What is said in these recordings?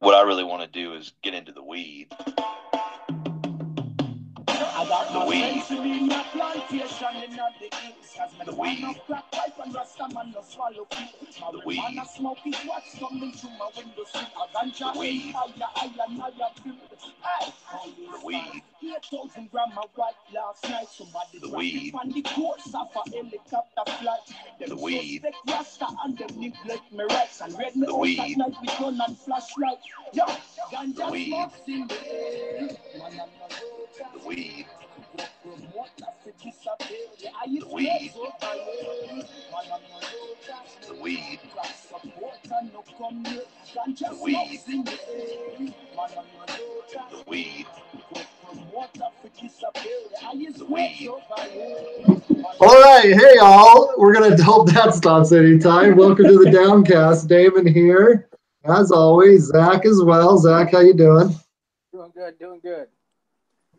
what I really want to do is get into the weed. The weed. The weed. The weed. The weed. The weed. The weed. The weed. The weed. The weed. The weed. The weed. The weed. The weed. The weed. The weed. All right, hey y'all. We're gonna hope that stops anytime. Welcome to the Downcast. Damon here, as always. Zach as well. Zach, how you doing? Doing good. Doing good.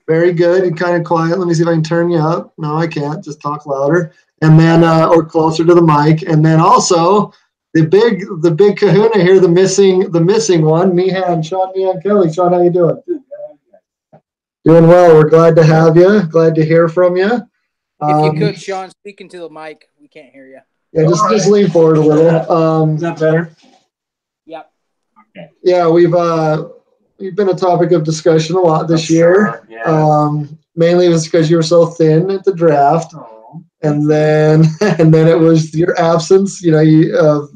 Very good. You're kind of quiet. Let me see if I can turn you up. No, I can't. Just talk louder, and then or closer to the mic. And then also the big Kahuna here, the missing one, Meehan, Sean Kelly. Sean, how you doing? Doing well. We're glad to have you. Glad to hear from you. If you could, Sean, speak into the mic. We can't hear you. Yeah, just lean forward a little. Is that better? Yep. Okay. Yeah, we've been a topic of discussion a lot this year. Sure. Yeah. Mainly it was because you were so thin at the draft, and then it was your absence.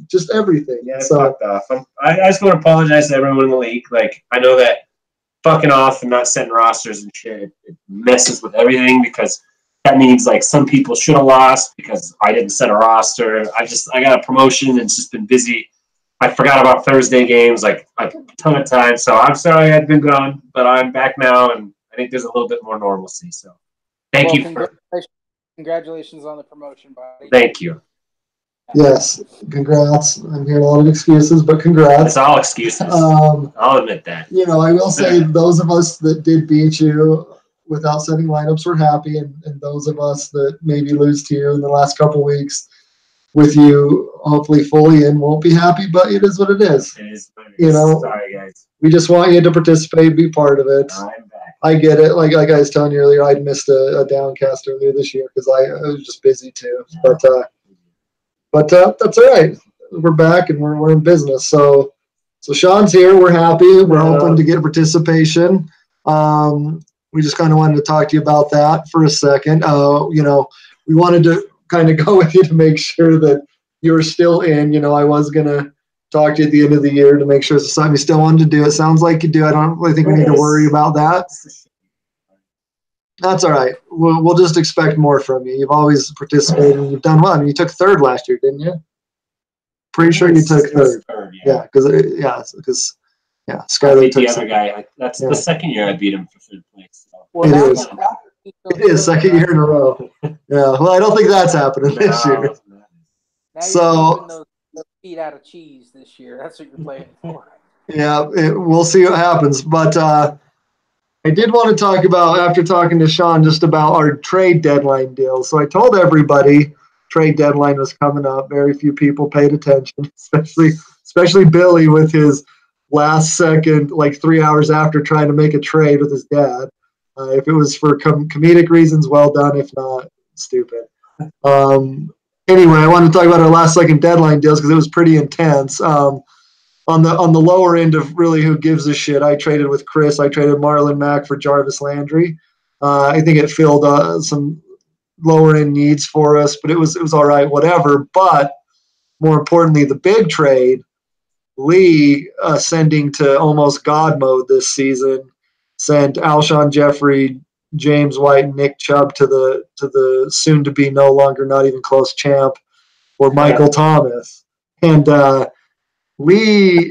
Just everything. Yeah, so fucked off. I just want to apologize to everyone in the league. Like, I know that fucking off and not setting rosters and shit, it messes with everything, because that means like some people should have lost because I didn't set a roster. I got a promotion and it's just been busy. I forgot about Thursday games like a ton of time. So I'm sorry I've been gone, but I'm back now, and I think there's a little bit more normalcy. So thank you. Congratulations on the promotion, buddy. Thank you. Yes, congrats. I'm hearing a lot of excuses, but congrats. It's all excuses. I'll admit that. I will say those of us that did beat you without setting lineups were happy, and those of us that maybe lose to you in the last couple weeks with you hopefully fully in won't be happy, but it is what it is. It is what it is. Sorry, guys. We just want you to participate, be part of it. I'm back. I get it. Like I was telling you earlier, I'd missed a Downcast earlier this year because I was just busy too. But that's all right. We're back and we're in business. So Sean's here. We're happy. We're hoping to get participation. We just kind of wanted to talk to you about that for a second. We wanted to kind of go with you to make sure that you were still in. I was going to talk to you at the end of the year to make sure it's something you still wanted to do. It sounds like you do. I don't really think we need to worry about that. That's all right. We'll just expect more from you. You've always participated and you've done well. I mean, you took third last year, didn't you? Pretty sure you took third. Yeah, because Skyler took the other guy. That's the second year I beat him for third place. So. It is second year in a row. Yeah. Well, I don't think that's happening this year. Now you're keeping those feet out of cheese this year. That's what you're playing for. Yeah, we'll see what happens. But I did want to talk about, after talking to Sean, just about our trade deadline deal. So I told everybody trade deadline was coming up. Very few people paid attention, especially Billy with his last second, like 3 hours after trying to make a trade with his dad. If it was for comedic reasons, well done. If not, stupid. Anyway, I wanted to talk about our last second deadline deals because it was pretty intense. On the lower end of really who gives a shit, I traded with Chris. I traded Marlon Mack for Jarvis Landry. I think it filled some lower end needs for us, but it was all right, whatever. But more importantly, the big trade, Lee ascending to almost God mode this season, sent Alshon Jeffrey, James White, and Nick Chubb to the soon to be no longer not even close champ for Michael Thomas. And Lee,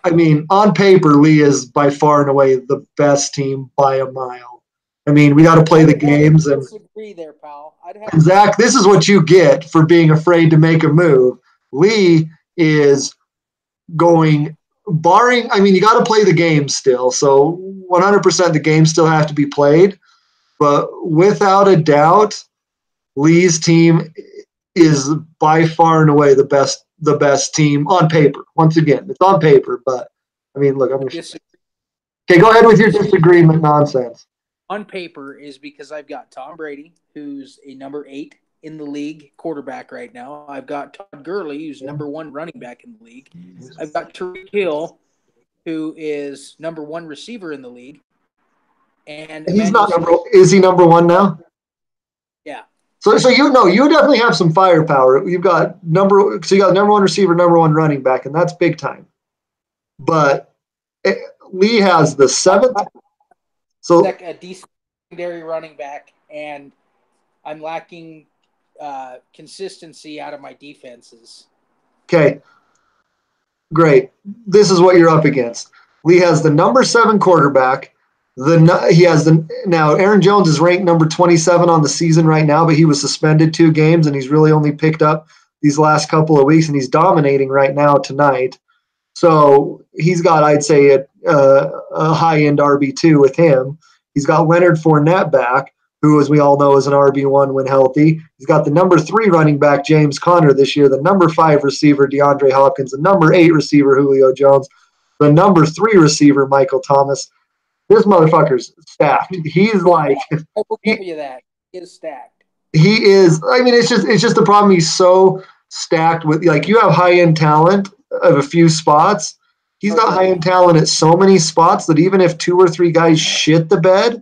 I mean, on paper, Lee is by far and away the best team by a mile. I mean, we got to play the games. And disagree there, pal. Zach, this is what you get for being afraid to make a move. Lee is going, barring, I mean, you got to play the game still. So 100% the games still have to be played. But without a doubt, Lee's team is by far and away the best team on paper. Once again, it's on paper, but I mean, look, okay, go ahead with your disagreement nonsense. On paper is because I've got Tom Brady, who's a number 8 in the league quarterback right now. I've got Todd Gurley, who's number 1 running back in the league. I've got Tyreek Hill, who is number 1 receiver in the league. And he's not is he number 1 now? Yeah. So you definitely have some firepower. You got number 1 receiver, number 1 running back, and that's big time. But Lee has the 7th. So a decent secondary running back, and I'm lacking consistency out of my defenses. Okay, great. This is what you're up against. Lee has the number 7 quarterback. Now Aaron Jones is ranked number 27 on the season right now, but he was suspended 2 games, and he's really only picked up these last couple of weeks, and he's dominating right now tonight. So he's got, I'd say, a high-end RB2 with him. He's got Leonard Fournette back, who, as we all know, is an RB1 when healthy. He's got the number 3 running back, James Conner, this year, the number 5 receiver, DeAndre Hopkins, the number 8 receiver, Julio Jones, the number 3 receiver, Michael Thomas. This motherfucker's stacked. He's like, I will give you that. He is stacked. He is. I mean, it's just the problem. He's so stacked with, like, you have high-end talent of a few spots. He's got high-end talent at so many spots that even if 2 or 3 guys shit the bed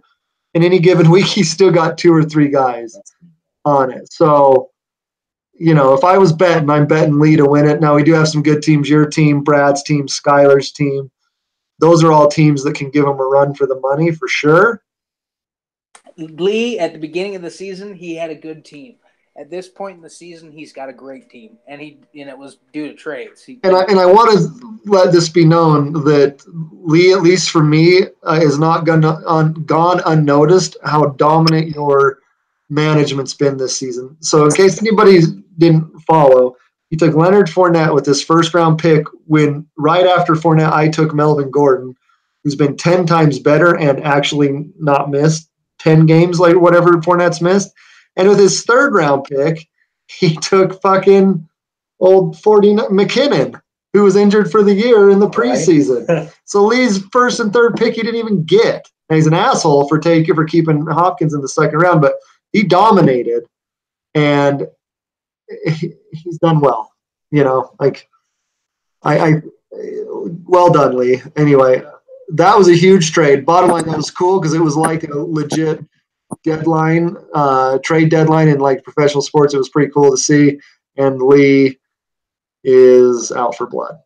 in any given week, he's still got 2 or 3 guys on it. So, if I was betting, I'm betting Lee to win it. Now, we do have some good teams. Your team, Brad's team, Skylar's team. Those are all teams that can give him a run for the money for sure. Lee, at the beginning of the season, he had a good team. At this point in the season, he's got a great team, and it was due to trades. And I want to let this be known that Lee, at least for me, is not gone unnoticed how dominant your management's been this season. So in case anybody didn't follow, he took Leonard Fournette with his first-round pick when right after Fournette, I took Melvin Gordon, who's been 10 times better and actually not missed 10 games like whatever Fournette's missed. And with his 3rd-round pick, he took fucking old 40 McKinnon, who was injured for the year in the preseason. Right. So Lee's 1st and 3rd pick he didn't even get. And he's an asshole for keeping Hopkins in the 2nd round, but he dominated, and he's done well. Well done, Lee. Anyway, that was a huge trade. Bottom line, that was cool because it was like a legit deadline, trade deadline in like professional sports. It was pretty cool to see. And Lee is out for blood.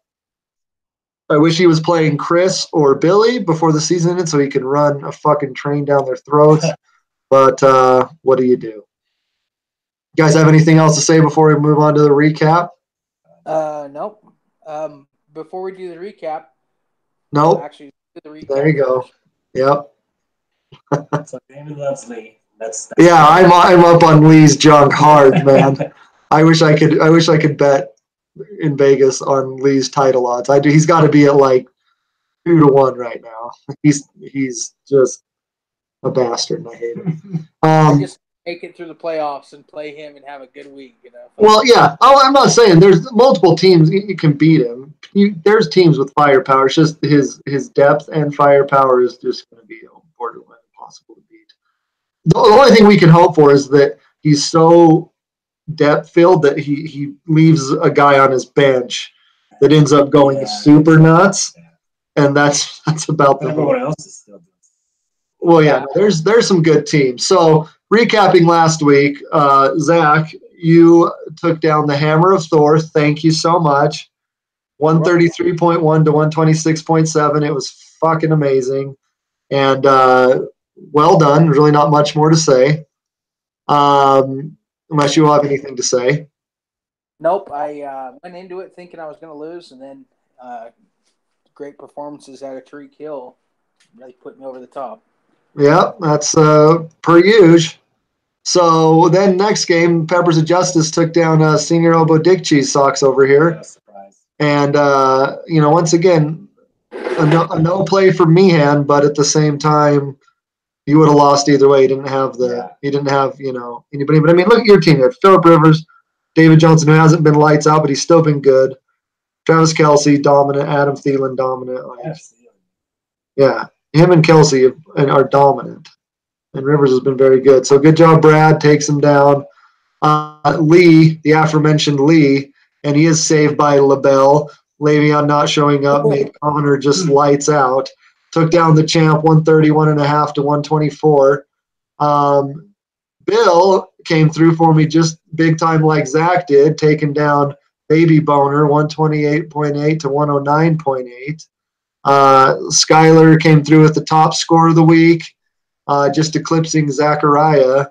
I wish he was playing Chris or Billy before the season ended so he could run a fucking train down their throats. But what do? You guys have anything else to say before we move on to the recap? Nope. Before we do the recap. Nope. Actually, do the recap. There you go. Yep. So David loves Lee. That's yeah, I'm up on Lee's junk hard, man. I wish I could bet in Vegas on Lee's title odds. I do. He's got to be at like 2-1 right now. He's just a bastard, and I hate him. Just make it through the playoffs and play him and have a good week. Well, yeah. Oh, I'm not saying there's multiple teams you can beat him. There's teams with firepower. It's just his depth and firepower is just going to be borderline impossible to beat. The only thing we can hope for is that he's so depth-filled that he leaves a guy on his bench that ends up going super nuts, and that's about the everyone else is still doing. Well, yeah, there's some good teams. So recapping last week, Zach, you took down the Hammer of Thor. Thank you so much. 133.1 to 126.7. It was fucking amazing. And well done. There's really not much more to say. Unless you have anything to say. Nope. I went into it thinking I was going to lose, and then great performances out of Tyreek Hill really put me over the top. Yeah, that's per usual. So then next game, Peppers of Justice took down Senior Elbow Dick Cheese Socks over here. Yeah, surprise. And, once again, a no play for Meehan, but at the same time, he would have lost either way. He didn't have anybody. But I mean, look at your team. You have Phillip Rivers, David Johnson, who hasn't been lights out, but he's still been good. Travis Kelce, dominant. Adam Thielen, dominant. Yes. Yeah, him and Kelce are dominant. And Rivers has been very good. So good job, Brad. Takes him down. Lee, the aforementioned Lee, and he is saved by LaBelle. Le'Veon not showing up made Connor just lights out. Took down the champ 131.5 to 124. Bill came through for me just big time like Zach did, taking down Baby Boner 128.8 to 109.8. Skyler came through with the top score of the week, just eclipsing Zachariah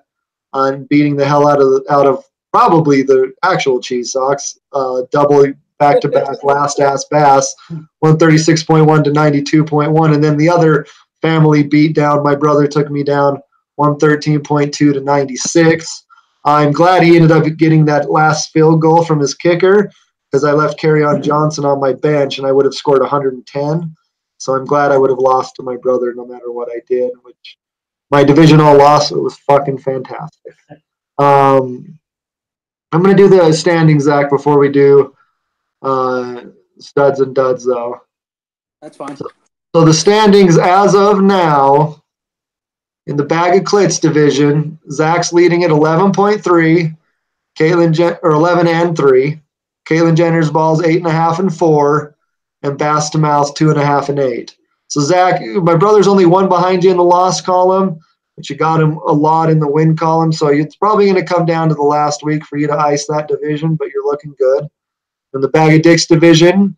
and beating the hell out of probably the actual Cheese Sox. Double back-to-back last-ass bass, 136.1 to 92.1. And then the other family beat down, my brother took me down 113.2 to 96. I'm glad he ended up getting that last field goal from his kicker because I left Kerryon Johnson on my bench and I would have scored 110. So I'm glad I would have lost to my brother no matter what I did, which my divisional loss, it was fucking fantastic. I'm going to do the standings, Zach, before we do studs and duds, though. That's fine. So the standings as of now, in the Bag of Clits division, Zach's leading at 11.3, 11 and 3. Caitlin Jenner's ball's 8.5 and 4, and Bass to Mouth 2.5 and 8. So Zach, my brother's only one behind you in the loss column, but you got him a lot in the win column. So it's probably going to come down to the last week for you to ice that division, but you're looking good. In the Bag of Dicks division,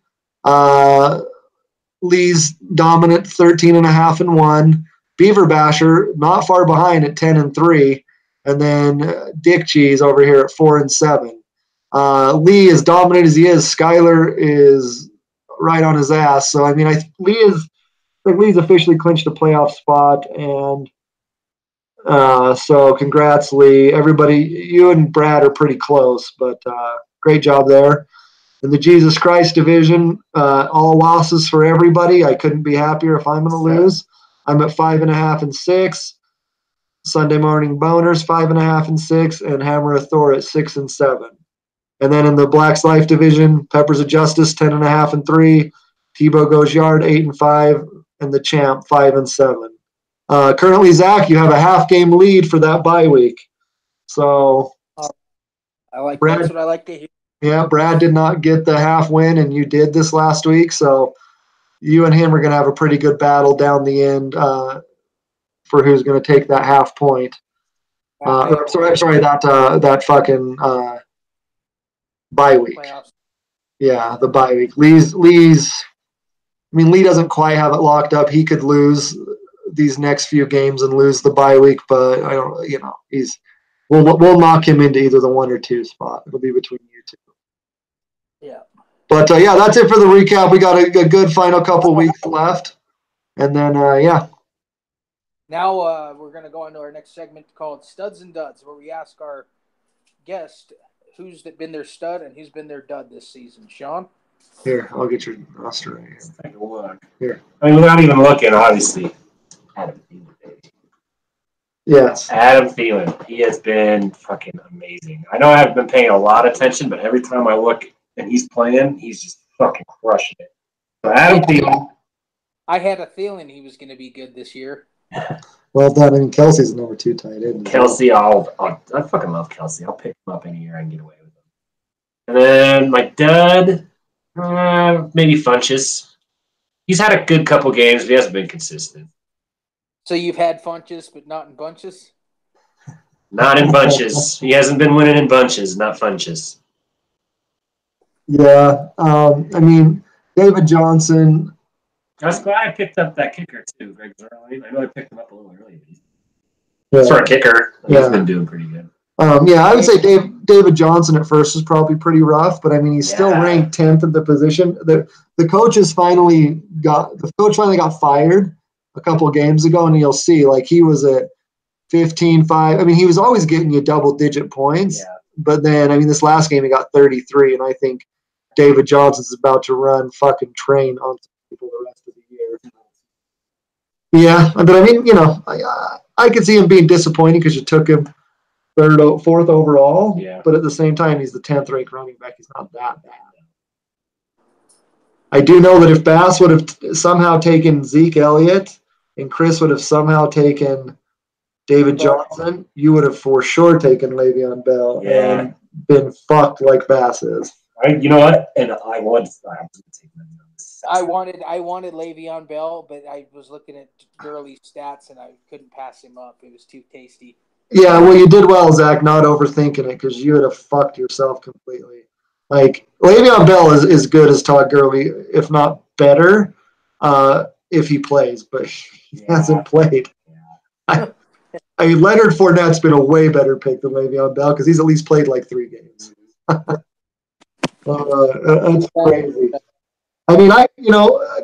Lee's dominant 13.5 and 1. Beaver Basher not far behind at 10 and 3, and then Dick Cheese over here at 4 and 7. Lee, as dominant as he is, Skyler is right on his ass. So I mean, Lee's officially clinched a playoff spot, and so congrats, Lee. Everybody, you and Brad are pretty close, but great job there. In the Jesus Christ division, all losses for everybody. I couldn't be happier if I'm going to lose. I'm at 5.5 and 6. Sunday Morning Boners 5.5 and 6, and Hammer of Thor at 6 and 7. And then in the Black's Life division, Peppers of Justice 10.5 and 3. Tebow Goes Yard 8 and 5, and the Champ 5 and 7. Currently, Zach, you have a half game lead for that bye week. So that's what I like to hear. Yeah, Brad did not get the half win, and you did this last week. So you and him are going to have a pretty good battle down the end for who's going to take that half point. Sorry, that fucking bye week. Playoffs. Yeah, the bye week. Lee's. I mean, Lee doesn't quite have it locked up. He could lose these next few games and lose the bye week, but I don't. We'll knock him into either the 1 or 2 spot. It'll be between you two. Yeah. But yeah, that's it for the recap. We got a good final couple weeks left, and then yeah. Now we're going to go into our next segment called Studs and Duds, where we ask our guest who's been their stud and who's been their dud this season. Sean? Here, I'll get your roster right here. Let's take a look. Here. I mean, without even looking, obviously, Adam Thielen, baby. Yes. Adam Thielen. He has been fucking amazing. I know I haven't been paying a lot of attention, but every time I look and he's playing, he's just fucking crushing it. So Adam Thielen. I had a feeling he was going to be good this year. Well done. I mean, Kelsey's the number 2 tight end. Kelsey, I fucking love Kelsey. I'll pick him up any year I can get away with him. And then my dud, maybe Funches. He's had a good couple games, but he hasn't been consistent. So you've had Funches, but not in bunches? Not in bunches. He hasn't been winning in bunches, not Funches. Yeah. I mean, David Johnson. I was glad I picked up that kicker, too, Greg Zerline. I know I picked him up a little early. But for a kicker, he's been doing pretty good. Yeah, I would say David Johnson at first was probably pretty rough, but I mean, he's still ranked 10th at the position. The coach finally got fired a couple of games ago, and you'll see, like, he was at 15-5. I mean, he was always getting you double-digit points, but then, I mean, this last game he got 33, and I think David Johnson's about to run fucking train on people the rest of the year. Yeah, but I mean, I could see him being disappointing because you took him 4th overall, but at the same time, he's the 10th ranked running back. He's not that bad. I do know that if Bass would have somehow taken Zeke Elliott and Chris would have somehow taken David Johnson, you would have for sure taken Le'Veon Bell and been fucked like Bass is. You know what? And I was going to take Le'Veon. I wanted Le'Veon Bell, but I was looking at Gurley's stats and I couldn't pass him up. It was too tasty. Yeah, well, you did well, Zach, not overthinking it because you would have fucked yourself completely. Like, Le'Veon Bell is good as Todd Gurley, if not better, if he plays, but he hasn't played. Yeah. I mean, Leonard Fournette's been a way better pick than Le'Veon Bell because he's at least played like 3 games. That's crazy. I mean,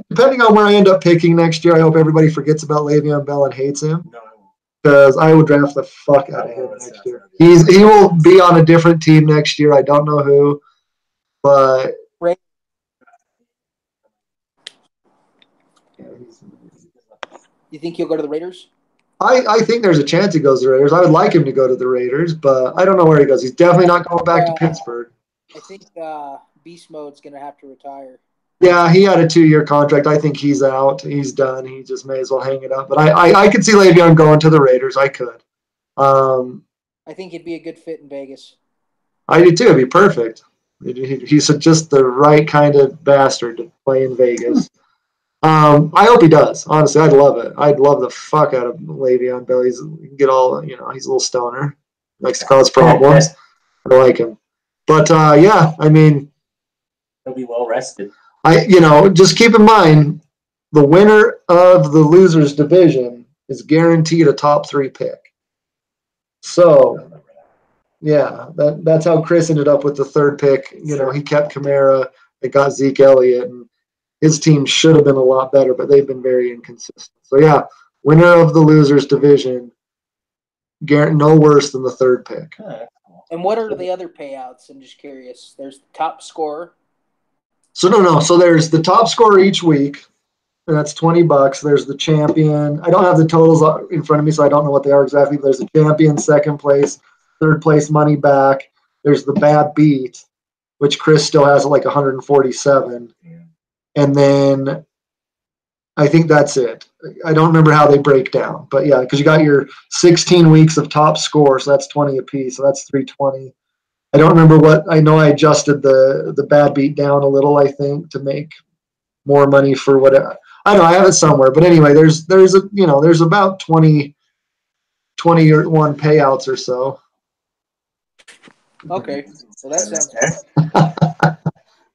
depending on where I end up picking next year, I hope everybody forgets about Le'Veon Bell and hates him. Because I would draft the fuck out of him next year. He will be on a different team next year. I don't know who, but you think he'll go to the Raiders? I think there's a chance he goes to the Raiders. I would like him to go to the Raiders, but I don't know where he goes. He's definitely not going back to Pittsburgh. I think Beast Mode's going to have to retire. Yeah, he had a 2-year contract. I think he's out. He's done. He just may as well hang it up. But I could see Le'Veon going to the Raiders. I could. I think he'd be a good fit in Vegas. I do too. It'd be perfect. He's just the right kind of bastard to play in Vegas. I hope he does. Honestly, I'd love it. I'd love the fuck out of Le'Veon Bell. He's he's a little stoner. Likes to cause problems. I like him. But yeah, I mean, he'll be well rested. Just keep in mind, the winner of the losers division is guaranteed a top 3 pick. So, yeah, that's how Chris ended up with the 3rd pick. He kept Kamara. They got Zeke Elliott, and his team should have been a lot better, but they've been very inconsistent. So, yeah, winner of the losers division, no worse than the 3rd pick. And what are the other payouts? I'm just curious. There's the top scorer. So no. So there's the top scorer each week, and that's $20. There's the champion. I don't have the totals in front of me, so I don't know what they are exactly. But there's the champion, 2nd place, 3rd place, money back. There's the bad beat, which Chris still has at like 147. Yeah. And then I think that's it. I don't remember how they break down, but yeah, because you got your 16 weeks of top score, so that's 20 apiece, so that's 320. I don't remember what. I know I adjusted the bad beat down a little, I think, to make more money for whatever. I don't know. I have it somewhere, but anyway, there's about 21 payouts or so. Okay, so that sounds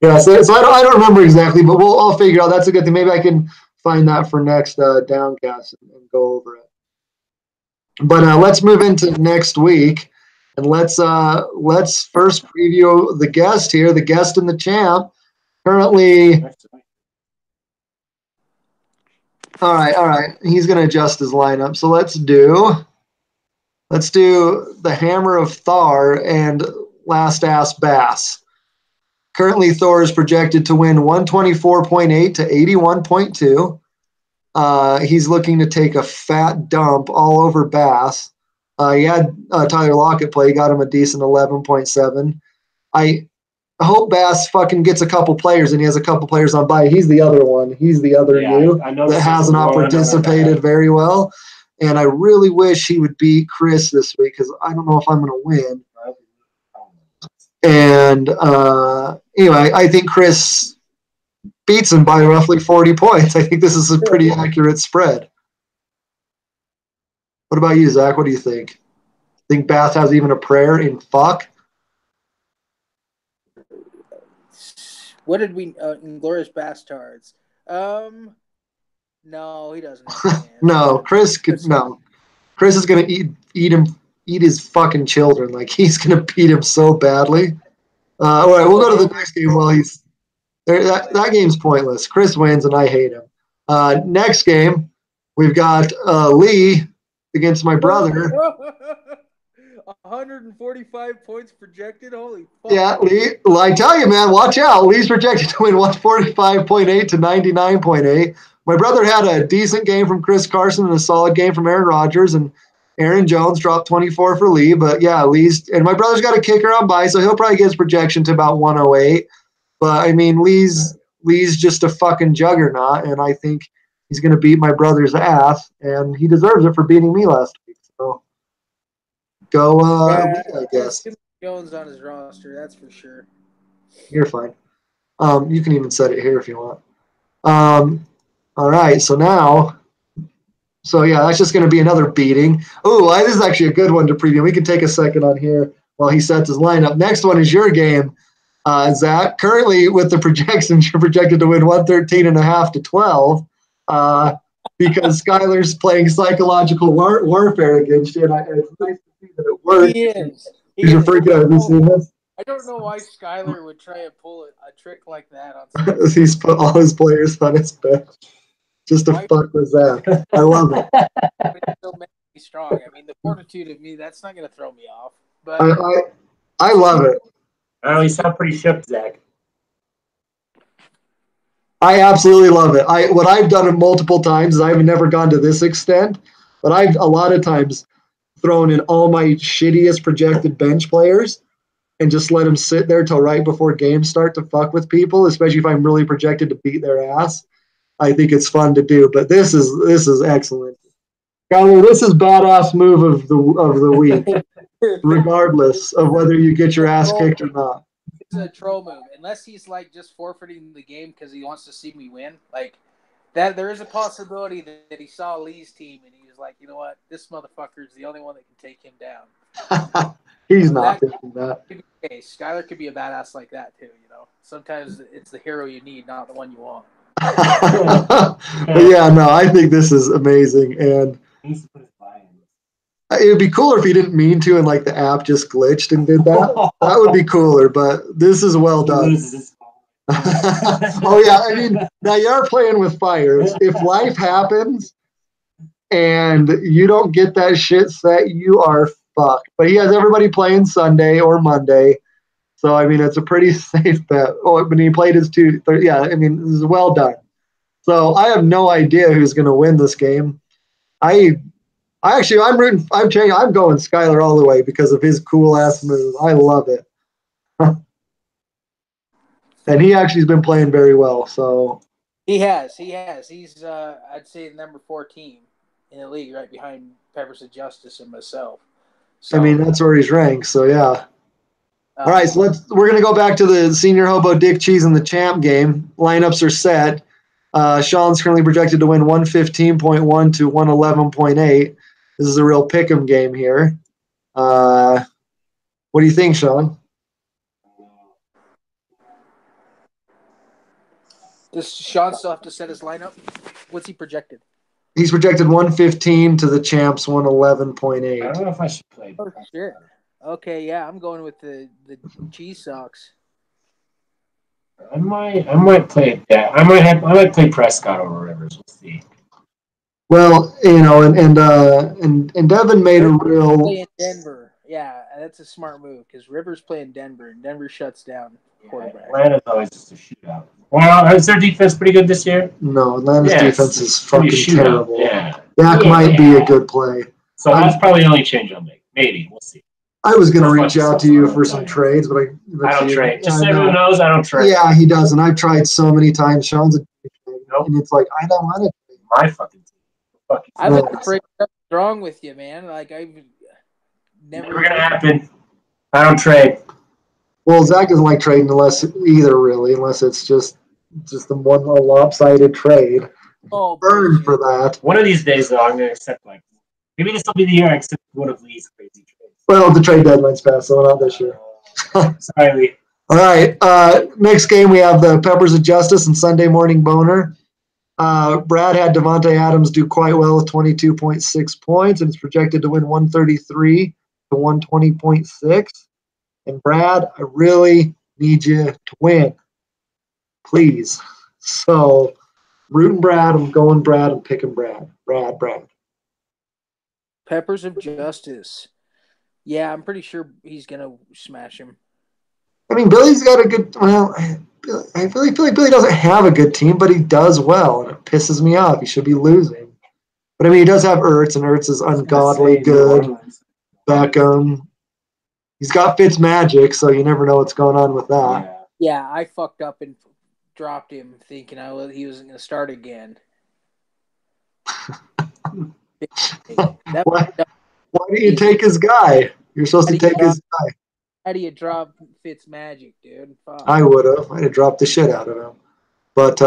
yeah. So I don't remember exactly, but I'll figure out. That's a good thing. Maybe I can find that for next Downcast and go over it. But let's move into next week. And let's first preview the guest here, the guest and the champ. Currently, all right. He's going to adjust his lineup. So let's do the Hammer of Thor and Last Ass Bass. Currently, Thor is projected to win 124.8 to 81.2. He's looking to take a fat dump all over Bass. He had Tyler Lockett play. He got him a decent 11.7. I hope Bass fucking gets a couple players, and he has a couple players on bye. He's the other one. He's the other new that has not participated very well. And I really wish he would beat Chris this week because I don't know if I'm going to win. And anyway, I think Chris beats him by roughly 40 points. I think this is a pretty accurate spread. What about you, Zach? What do you think? Think Bass has even a prayer in fuck? What did we Inglourious Bastards? No, he doesn't. No, Chris is gonna eat his fucking children. Like he's gonna beat him so badly. All right, we'll go to the next game while he's there. That game's pointless. Chris wins and I hate him. Next game, we've got Lee against my brother. 145 points projected. Holy fuck. Yeah, Lee. Well, I tell you, man, watch out. Lee's projected to win 145.8 to 99.8. My brother had a decent game from Chris Carson and a solid game from Aaron Rodgers, and Aaron Jones dropped 24 for Lee. But yeah, and my brother's got a kicker on bye, so he'll probably get his projection to about 108. But I mean, Lee's Lee's just a fucking juggernaut, and I think he's going to beat my brother's ass, and he deserves it for beating me last week. So go, Lee, I guess. Jones on his roster, that's for sure. You're fine. You can even set it here if you want. All right, so now, that's just going to be another beating. Oh, this is actually a good one to preview. We can take a second on here while he sets his lineup. Next one is your game, Zach. Currently, with the projections, you're projected to win 113.5 to 12 because Skylar's playing psychological warfare against you, and it's nice to see that it works. He is. You're freaking out. Have you seen this? I don't know why Skylar would try and pull a trick like that on He's put all his players on his bench just to fuck with Zach. I love it. It's so mentally strong. I mean, the fortitude of me, that's not going to throw me off. But I love it. Oh, you sound pretty shook, Zach. I absolutely love it. What I've done it multiple times is I've never gone to this extent, but I've a lot of times thrown in all my shittiest projected bench players and just let them sit there till right before games start to fuck with people, especially if I'm really projected to beat their ass. I think it's fun to do, but this is excellent. Skylar, this is badass move of the week, regardless of whether you get your ass kicked or not. It's a troll move, unless he's like just forfeiting the game because he wants to see me win. Like that, there is a possibility that he saw Lee's team and he was like, you know what, this motherfucker is the only one that can take him down. He's not thinking that. Okay, Skylar could be a badass like that too. You know, sometimes it's the hero you need, not the one you want. But yeah, no, I think this is amazing, and it would be cooler if he didn't mean to, and like the app just glitched and did that. That would be cooler, but this is well done. Oh yeah, I mean, now you are playing with fire. If life happens and you don't get that shit set, you are fucked. But he has everybody playing Sunday or Monday. So, I mean, it's a pretty safe bet. Oh, but he played his yeah, I mean, this is well done. So, I have no idea who's going to win this game. I'm going Skylar all the way because of his cool-ass move. I love it. And he actually has been playing very well, so. He has. He's, I'd say, the number 4 team in the league, right behind Peppers of Justice and myself. So, I mean, that's where he's ranked, so yeah. All right, so we're going to go back to the Senior Hobo Dick Cheese and the Champ game. Lineups are set. Sean's currently projected to win 115.1 to 111.8. This is a real pick'em game here. What do you think, Sean? Does Sean still have to set his lineup? What's he projected? He's projected 115 to the Champs 111.8. I don't know if I should play. Oh, shit. Okay, yeah, I'm going with the cheese socks. I might play that. I might play Prescott over Rivers. We'll see. Well, you know, and Devin made a real playing Denver. Yeah, that's a smart move because Rivers playing Denver and Denver shuts down quarterback. Atlanta's always just a shootout. Well, is their defense pretty good this year? No, Atlanta's defense is fucking terrible. Yeah. Dak might be a good play. So that's probably the only change I'll make. Maybe. We'll see. I was going to reach out to you for some trades, but I don't trade. Just so everyone knows, I don't trade. Yeah, he does, and I've tried so many times. Sean's a nope. And it's like, I don't want to trade. My fucking team. I've been afraid what's wrong with you, man. Like, I've never going to happen. I don't trade. Well, Zach doesn't like trading unless it's just the one lopsided trade. Oh, burn for that. One of these days, though, I'm going to accept, like, maybe this will be the year I accept one of Lee's crazy trades. Well, the trade deadline's passed, so not this year. Sorry, Lee. All right. Next game, we have the Peppers of Justice and Sunday Morning Boner. Brad had Devontae Adams do quite well with 22.6 points, and is projected to win 133 to 120.6. And Brad, I really need you to win. Please. So, rooting Brad, I'm going Brad, I'm picking Brad. Brad. Peppers of Justice. Yeah, I'm pretty sure he's going to smash him. I mean, Billy's got a good – well, I really feel like Billy doesn't have a good team, but he does well, and it pisses me off. He should be losing. But, I mean, he does have Ertz, and Ertz is ungodly good. Beckham. He's got Fitzmagic, so you never know what's going on with that. Yeah, I fucked up and dropped him thinking he wasn't going to start again. Why didn't you take his guy? You're supposed to take his guy. How do you drop Fitzmagic, dude? Fuck. I would have. I'd have dropped the shit out of him. But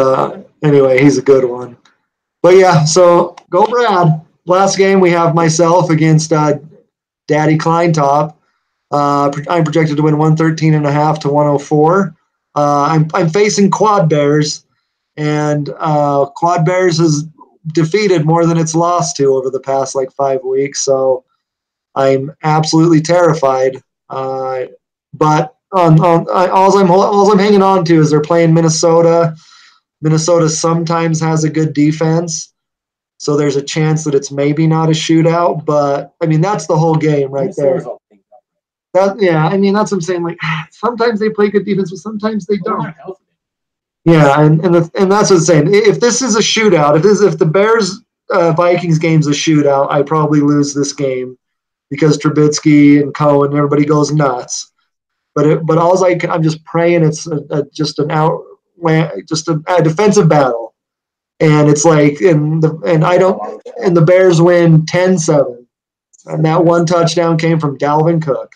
anyway, he's a good one. But yeah, so go Brad. Last game we have myself against Daddy Kleintop. I'm projected to win 113.5 to 104. I'm facing Quad Bears, and Quad Bears has defeated more than it's lost to over the past like 5 weeks. So I'm absolutely terrified. But all I'm hanging on to is they're playing Minnesota. Minnesota sometimes has a good defense, so there's a chance that it's maybe not a shootout. But I mean, that's the whole game right there. That's what I'm saying. Like sometimes they play good defense, but sometimes they don't. Yeah, and that's what I'm saying. If this is a shootout, if the Bears Vikings game's a shootout, I probably lose this game because Trubisky and Cohen and everybody goes nuts. But I'm just praying it's just a defensive battle, and it's like and the Bears win 10-7, and that one touchdown came from Dalvin Cook,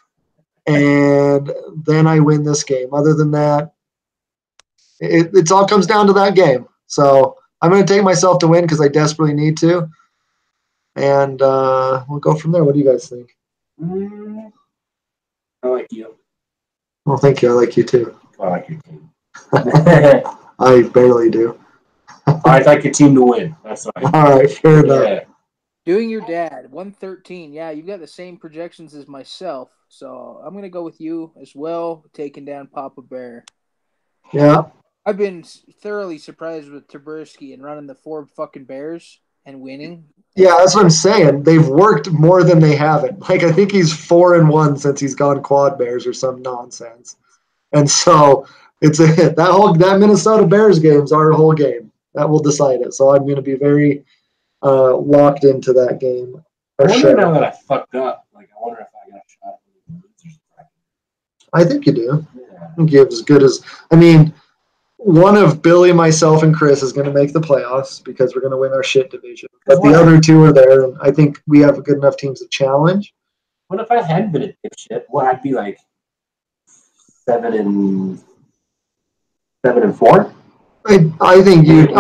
and then I win this game. Other than that, it all comes down to that game. So I'm going to take myself to win because I desperately need to, and we'll go from there. What do you guys think? I like you. Well, thank you. I like you too. I like your team. I barely do. I'd like your team to win. That's all. All right, fair enough. Yeah. Doing your dad, 113. Yeah, you've got the same projections as myself. So I'm going to go with you as well, taking down Papa Bear. Yeah. I've been thoroughly surprised with Trubisky and running the 4 fucking Bears and winning. Yeah, that's what I'm saying. They've worked more than they haven't. Like, I think he's 4-1 since he's gone Quad Bears or some nonsense. And so that Minnesota Bears game is our whole game. That will decide it. So I'm going to be very locked into that game. I wonder now that I fucked up. Like, I wonder if I got a shot at the losers bracket. I think you do. Yeah. I think you have as good as – I mean, one of Billy, myself, and Chris is going to make the playoffs because we're going to win our shit division. But the other two are there, and I think we have good enough teams to challenge. What if I hadn't been a dipshit? Well, I'd be like 7-4. I think you would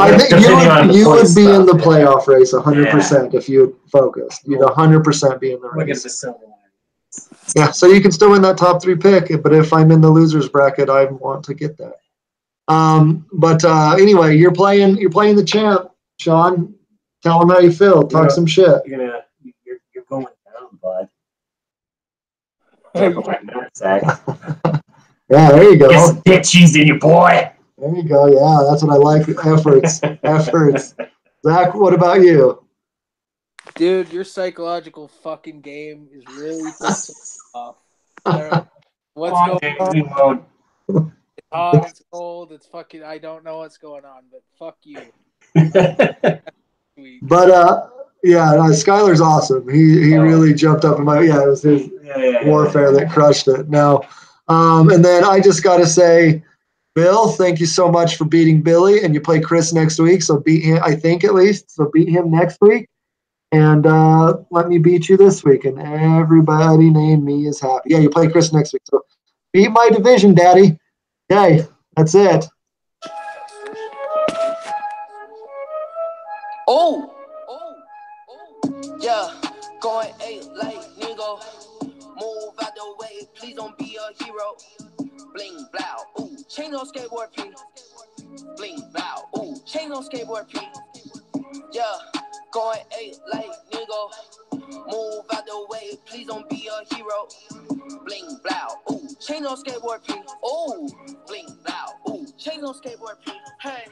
be in the playoff race 100% if you had focused. You'd 100% be in the race. Yeah, so you can still win that top 3 pick, but if I'm in the losers bracket, I want to get that. But anyway, you're playing the champ, Sean. Tell him how you feel. Talk some shit. You're going down, bud. Yeah, there you go. Get some bitches in you, boy. There you go. Yeah, that's what I like. Efforts. Zach, what about you? Dude, your psychological fucking game is really pissing off. What's going on? It's hot, it's cold, it's fucking, I don't know what's going on, but fuck you. But Skylar's awesome. He really jumped up in it was his warfare that crushed it. Now, and then I just got to say, Bill, thank you so much for beating Billy, and you play Chris next week, so beat him, I think at least, so beat him next week, and let me beat you this week, and everybody named me is happy. Yeah, you play Chris next week, so beat my division, Daddy. Okay, that's it. Yeah, going 8 like nigga. Move out the way, please don't be a hero. Bling blow, ooh, chain on skateboard P. Bling blow, ooh, chain on skateboard P. Yeah, going 8 like nigga. Move out the way, please don't be a hero. Bling blow, ooh, chain on skateboard P. Ooh, bling blow, ooh, chain on skateboard P. Hey.